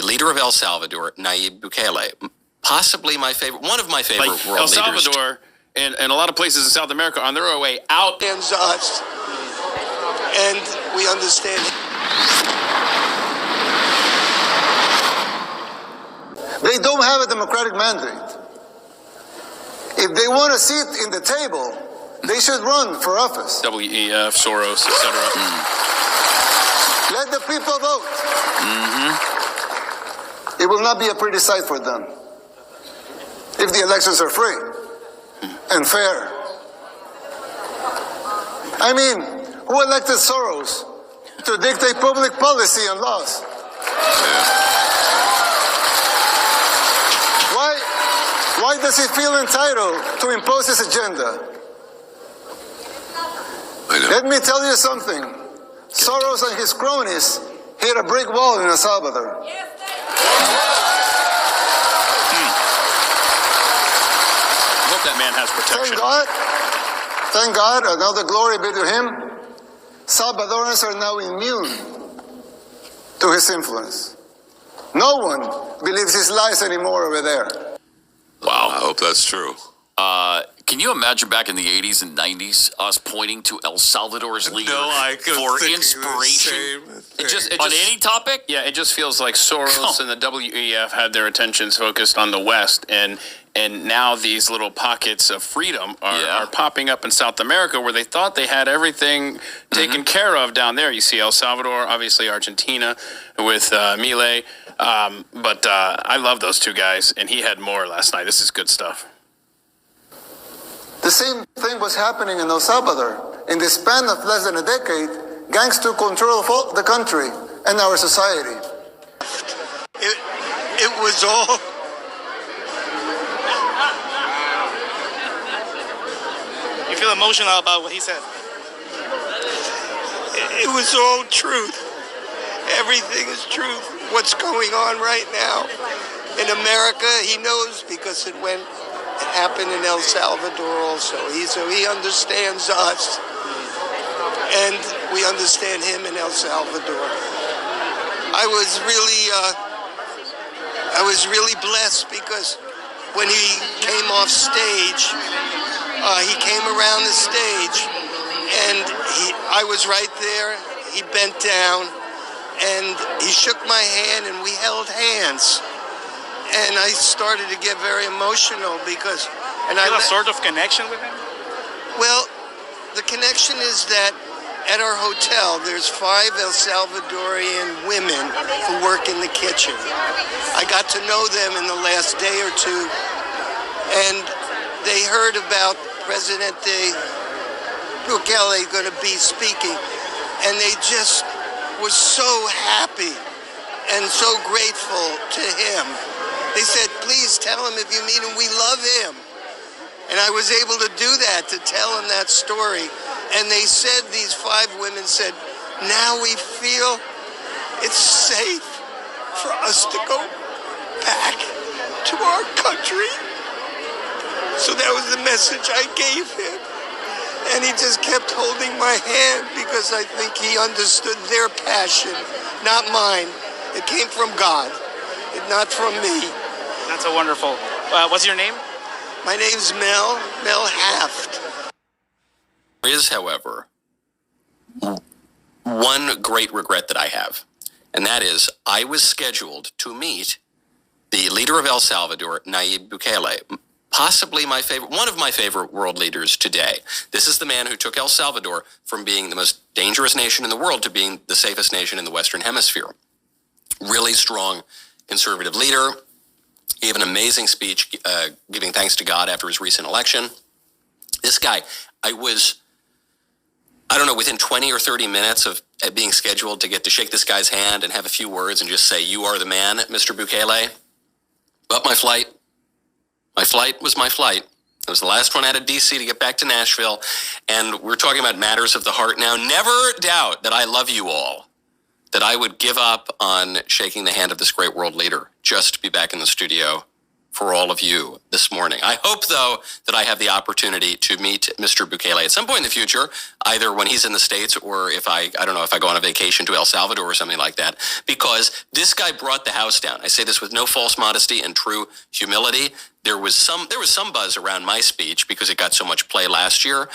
leader of El Salvador, Nayib Bukele, possibly my favorite, one of my favorite world El leaders. El Salvador and a lot of places in South America on their way out. Us, and we understand. They don't have a democratic mandate. If they want a seat in the table, they should run for office. WEF, Soros, etc. Let the people vote. It will not be a pretty sight for them if the elections are free and fair. I mean, who elected Soros to dictate public policy and laws? Why does he feel entitled to impose his agenda? Let me tell you something. Soros and his cronies hit a brick wall in El Salvador. I hope that man has protection. Thank God, another glory be to him. Salvadorans are now immune to his influence. No one believes his lies anymore over there. Wow, I hope that's true. Can you imagine back in the 80s and 90s us pointing to El Salvador's leader for inspiration? On any topic? Yeah, it just feels like Soros and the WEF had their attentions focused on the West, and now these little pockets of freedom are popping up in South America where they thought they had everything taken care of down there. You see El Salvador, obviously Argentina with Milei, but I love those two guys, and he had more last night. This is good stuff. The same thing was happening in El Salvador. In the span of less than a decade, gangs took control of the country and our society. It was all... You feel emotional about what he said? It was all truth. Everything is truth. What's going on right now in America, he knows because it happened in El Salvador also. He understands us, and we understand him in El Salvador. I was really blessed because when he came off stage, he came around the stage, and I was right there. He bent down, and he shook my hand, and we held hands. And I started to get very emotional because... And you have a sort of connection with him? Well, the connection is that at our hotel, there's 5 El Salvadorian women who work in the kitchen. I got to know them in the last day or two, and they heard about Presidente Bukele going to be speaking, and they just were so happy and so grateful to him. They said, please tell him if you meet him, we love him. And I was able to do that, to tell him that story. And they said, these 5 women said, now we feel it's safe for us to go back to our country. So that was the message I gave him. And he just kept holding my hand because I think he understood their passion, not mine. It came from God, not from me. That's a wonderful. What's your name? My name's Mel Haft. There is, however, one great regret that I have, and that is I was scheduled to meet the leader of El Salvador, Nayib Bukele, possibly my favorite, one of my favorite world leaders today. This is the man who took El Salvador from being the most dangerous nation in the world to being the safest nation in the Western Hemisphere. Really strong conservative leader. He gave an amazing speech giving thanks to God after his recent election. This guy, I don't know, within 20 or 30 minutes of being scheduled to get to shake this guy's hand and have a few words and just say, you are the man, Mr. Bukele. But my flight was my flight. It was the last one out of D.C. to get back to Nashville. And we're talking about matters of the heart now. Never doubt that I love you all, that I would give up on shaking the hand of this great world leader just to be back in the studio for all of you this morning. I hope, though, that I have the opportunity to meet Mr. Bukele at some point in the future, either when he's in the States or if I don't know, if I go on a vacation to El Salvador or something like that, because this guy brought the house down. I say this with no false modesty and true humility. There was some buzz around my speech because it got so much play last year.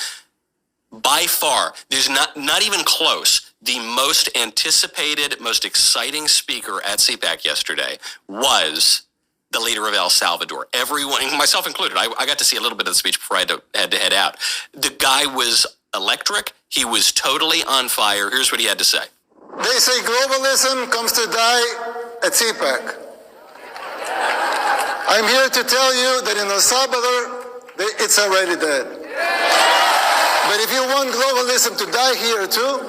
By far, there's not even close. The most anticipated, most exciting speaker at CPAC yesterday was the leader of El Salvador. Everyone, myself included, I got to see a little bit of the speech before I had to head out. The guy was electric. He was totally on fire. Here's what he had to say. They say globalism comes to die at CPAC. I'm here to tell you that in El Salvador, it's already dead. But if you want globalism to die here too,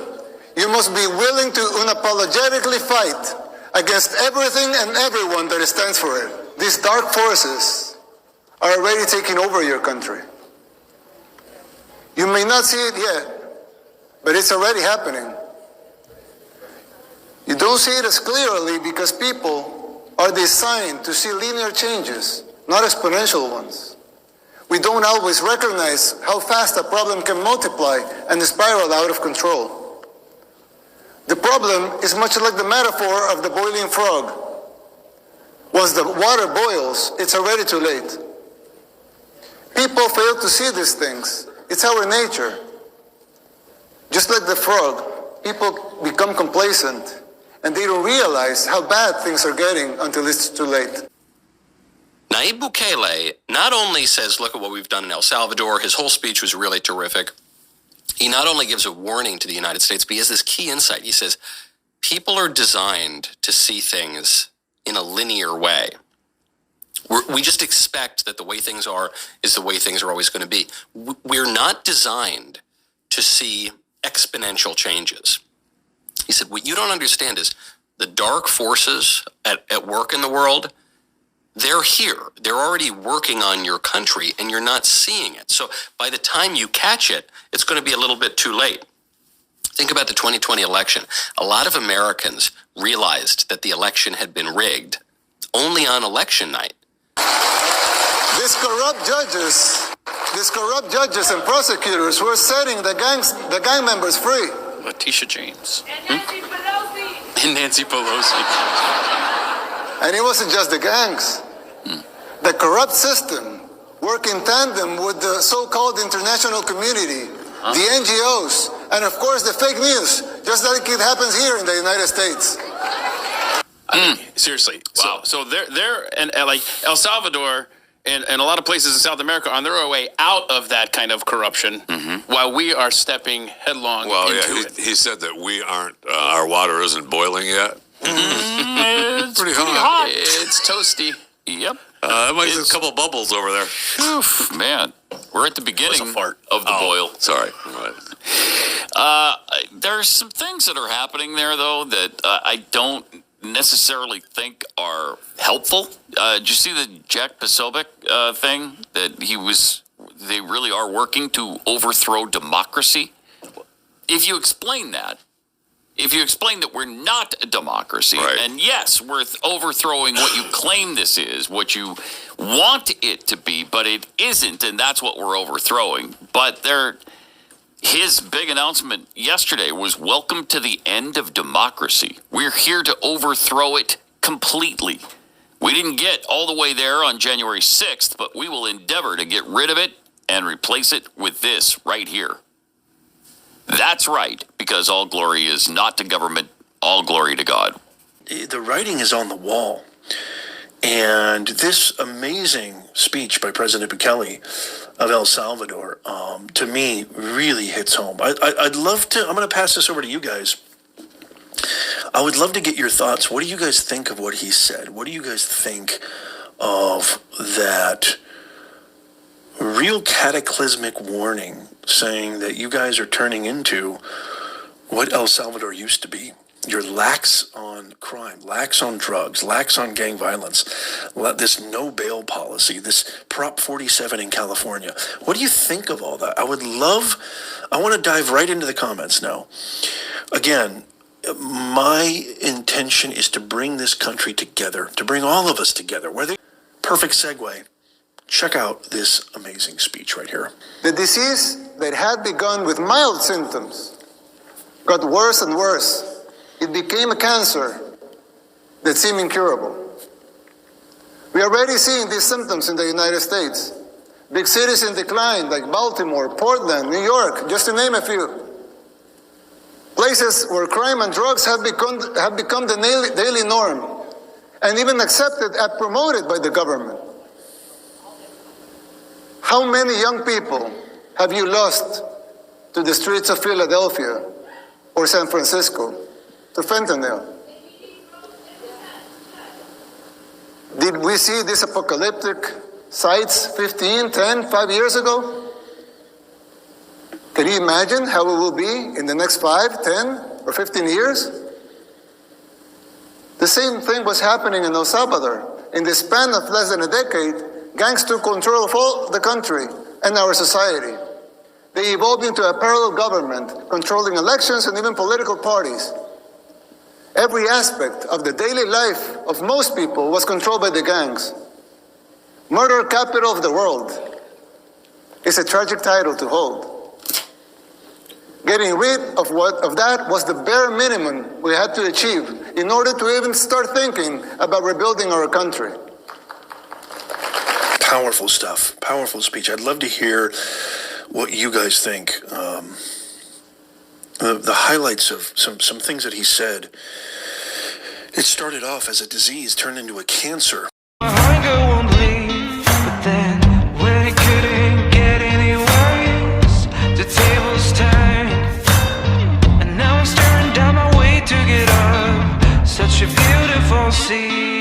you must be willing to unapologetically fight against everything and everyone that stands for it. These dark forces are already taking over your country. You may not see it yet, but it's already happening. You don't see it as clearly because people are designed to see linear changes, not exponential ones. We don't always recognize how fast a problem can multiply and spiral out of control. The problem is much like the metaphor of the boiling frog. Once the water boils, it's already too late. People fail to see these things. It's our nature. Just like the frog, people become complacent and they don't realize how bad things are getting until it's too late. Nayib Bukele not only says, look at what we've done in El Salvador, his whole speech was really terrific. He not only gives a warning to the United States, but he has this key insight. He says, people are designed to see things in a linear way. We just expect that the way things are is the way things are always going to be. We're not designed to see exponential changes. He said, what you don't understand is the dark forces at work in the world, they're here. They're already working on your country, and you're not seeing it. So by the time you catch it, it's going to be a little bit too late. Think about the 2020 election. A lot of Americans realized that the election had been rigged only on election night. These corrupt judges and prosecutors who are setting the gang members free. Letitia James. And Nancy Pelosi. And Nancy Pelosi. And it wasn't just the gangs. The corrupt system work in tandem with the so-called international community, the NGOs, and of course the fake news, just like it happens here in the United States. Seriously. Wow. So they're and like El Salvador and a lot of places in South America are on their way out of that kind of corruption, while we are stepping headlong into it. He said that we aren't, our water isn't boiling yet. It's pretty hot. It's toasty. Yep. It might be a couple bubbles over there. Oof, man, we're at the beginning of the boil. Sorry. There's some things that are happening there, though, that I don't necessarily think are helpful. Did you see the Jack Posobiec thing? That they really are working to overthrow democracy? If you explain that we're not a democracy, right, and yes, we're overthrowing what you claim this is, what you want it to be, but it isn't, and that's what we're overthrowing. But his big announcement yesterday was, welcome to the end of democracy. We're here to overthrow it completely. We didn't get all the way there on January 6th, but we will endeavor to get rid of it and replace it with this right here. That's right, because all glory is not to government, all glory to God. The writing is on the wall. And this amazing speech by President Bukele of El Salvador, to me, really hits home. I'd love to, I'm going to pass this over to you guys. I would love to get your thoughts. What do you guys think of what he said? What do you guys think of that real cataclysmic warning saying that you guys are turning into what El Salvador used to be? You're lax on crime, lax on drugs, lax on gang violence, this no bail policy, this Prop 47 in California. What do you think of all that? I want to dive right into the comments now. Again, my intention is to bring this country together, to bring all of us together, whether perfect segue. Check out this amazing speech right here. The disease that had begun with mild symptoms got worse and worse. It became a cancer that seemed incurable. We are already seeing these symptoms in the United States. Big cities in decline like Baltimore, Portland, New York, just to name a few. Places where crime and drugs have become the daily norm and even accepted and promoted by the government. How many young people have you lost to the streets of Philadelphia or San Francisco, to fentanyl? Did we see these apocalyptic sights 15, 10, 5 years ago? Can you imagine how it will be in the next 5, 10, or 15 years? The same thing was happening in El Salvador. In the span of less than a decade, gangs took control of all the country and our society. They evolved into a parallel government, controlling elections and even political parties. Every aspect of the daily life of most people was controlled by the gangs. Murder capital of the world is a tragic title to hold. Getting rid of that was the bare minimum we had to achieve in order to even start thinking about rebuilding our country. Powerful stuff. Powerful speech. I'd love to hear what you guys think. The highlights of some things that he said. It started off as a disease, turned into a cancer. Hunger won't leave, but then when it couldn't get any worse, the tables turned, and now I'm staring down my way to get up. Such a beautiful scene.